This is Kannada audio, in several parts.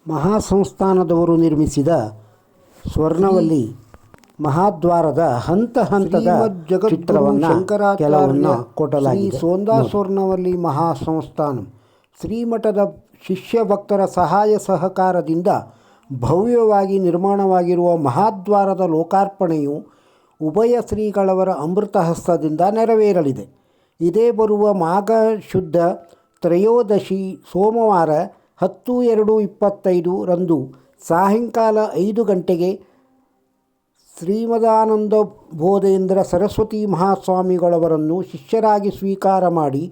ಮಹಾಸಂಸ್ಥಾನದವರು ನಿರ್ಮಿಸಿದ ಸ್ವರ್ಣವಲ್ಲಿ ಮಹಾದ್ವಾರದ ಹಂತ ಹಂತದ ಚಿತ್ರವನ್ನು ಕೆಲವನ್ನು ಕೊಡಲಾಗಿದೆ. ಸೋಂದಾ ಸ್ವರ್ಣವಲ್ಲಿ ಮಹಾಸಂಸ್ಥಾನ ಶ್ರೀಮಠದ ಶಿಷ್ಯ ಭಕ್ತರ ಸಹಾಯ ಸಹಕಾರದಿಂದ ಭವ್ಯವಾಗಿ ನಿರ್ಮಾಣವಾಗಿರುವ ಮಹಾದ್ವಾರದ ಲೋಕಾರ್ಪಣೆಯು ಉಭಯ ಶ್ರೀಗಳವರ ಅಮೃತ ಹಸ್ತದಿಂದ ನೆರವೇರಲಿದೆ. ಇದೇ ಬರುವ ಮಾಘ ಶುದ್ಧ ತ್ರಯೋದಶಿ ಸೋಮವಾರ 10/2/25 ಸಾಯಂಕಾಲ 5 ಗಂಟೆಗೆ ಶ್ರೀಮದಾನಂದಬೋಧೇಂದ್ರ ಸರಸ್ವತಿ ಮಹಾಸ್ವಾಮಿಗಳವರನ್ನು ಶಿಷ್ಯರಾಗಿ ಸ್ವೀಕಾರ ಮಾಡಿ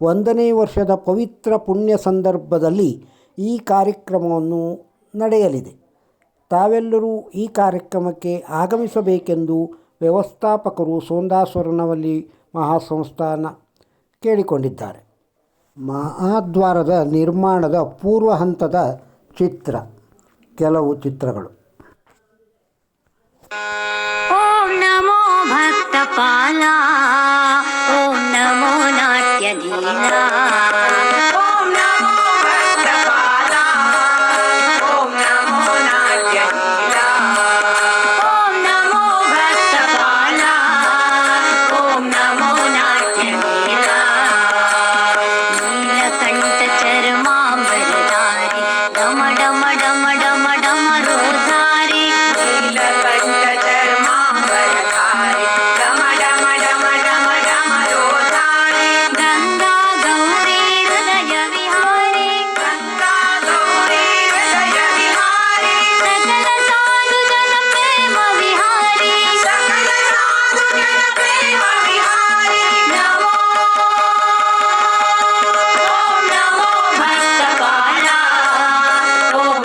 1ನೇ ವರ್ಷದ ಪವಿತ್ರ ಪುಣ್ಯ ಸಂದರ್ಭದಲ್ಲಿ ಈ ಕಾರ್ಯಕ್ರಮವನ್ನು ನಡೆಯಲಿದೆ. ತಾವೆಲ್ಲರೂ ಈ ಕಾರ್ಯಕ್ರಮಕ್ಕೆ ಆಗಮಿಸಬೇಕೆಂದು ವ್ಯವಸ್ಥಾಪಕರು ಸೋಂದಾ ಸ್ವರ್ಣವಲ್ಲಿ ಮಹಾಸಂಸ್ಥಾನ ಕೇಳಿಕೊಂಡಿದ್ದಾರೆ. ಮಹಾದ್ವಾರದ ನಿರ್ಮಾಣದ ಪೂರ್ವ ಹಂತದ ಚಿತ್ರ ಕೆಲವು ಚಿತ್ರಗಳು. ಓಂ ನಮೋ ಭಕ್ತಪಾಲ, ಓಂ ನಮೋ ನಾಟ್ಯಧೀನ, ಓಂ ನಮೋ ಭಕ್ತಪಾಲ, ಓಂ ನಮೋ ನಾಟ್ಯಧೀನ, ಓಂ ನಮೋ ಭಕ್ತಪಾಲ, ಓಂ ನಮೋ ನಾಟ್ಯಧೀನ. ನೀಲಕಂಠ ಚರ್ಮಾಂಬರಧಾರಿ ಡಮ ಡಮ ಡಮ ಡಮ ಡಮರೋಧಾರಿ, ನೀಲಕಂಠ ಚರ್ಮಾಂಬರಧಾರಿ ಡಮ ಡಮ ಡಮ ಡಮ ಡಮರೋಧಾರಿ, ಗಂಗಾ ಗೌರಿ ಹೃದಯ ವಿಹಾರಿ, ಗಂಗಾ ಗೌರಿ ಹೃದಯ ವಿಹಾರಿ, ಸಕಲ ಸಾಧು ಜನ ಪ್ರೇಮ ವಿಹಾರಿ, ಸಕಲ ಸಾಧು ಜನ ಪ್ರೇಮ ವಿಹಾರಿ. ನಮೋ ಓಂ ನಮೋ ಭಕ್ತಪಾಲ, ಓಂ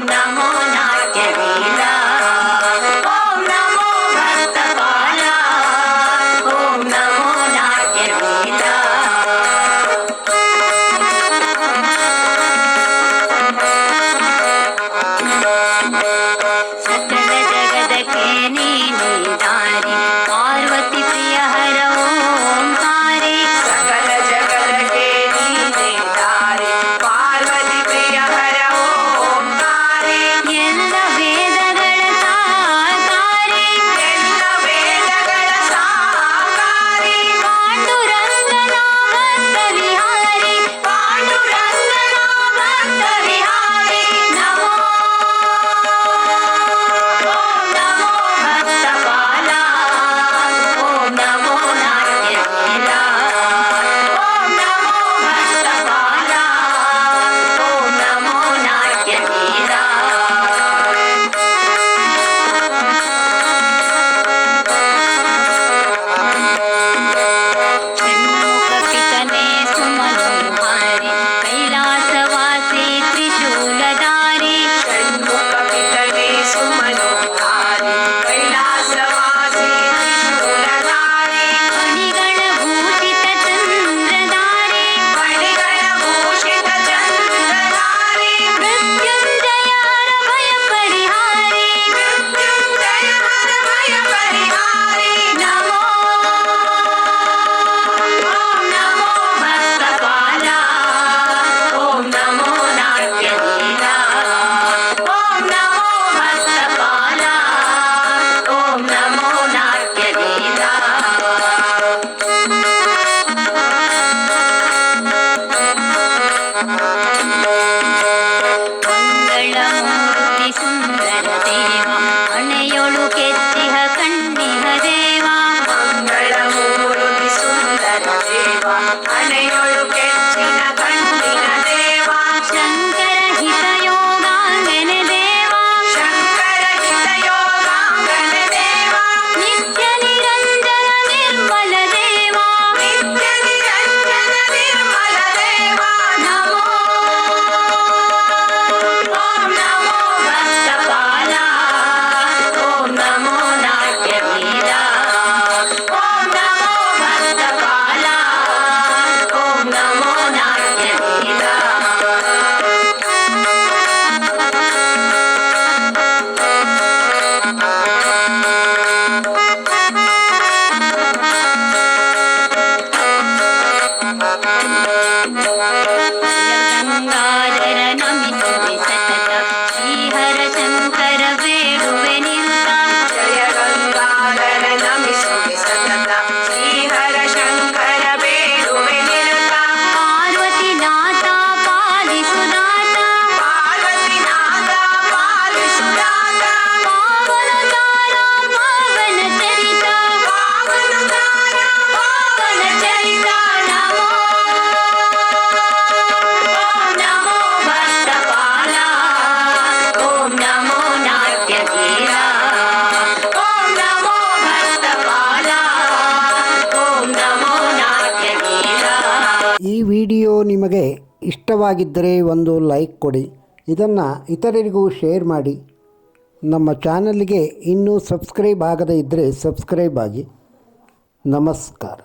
ಈ ವಿಡಿಯೋ ನಿಮಗೆ ಇಷ್ಟವಾಗಿದ್ದರೆ ಒಂದು ಲೈಕ್ ಕೊಡಿ, ಇದನ್ನು ಇತರರಿಗೂ ಶೇರ್ ಮಾಡಿ. ನಮ್ಮ ಚಾನಲ್ಗೆ ಇನ್ನೂ ಸಬ್ಸ್ಕ್ರೈಬ್ ಆಗದೇ ಇದ್ದರೆ ಸಬ್ಸ್ಕ್ರೈಬ್ ಆಗಿ. ನಮಸ್ಕಾರ.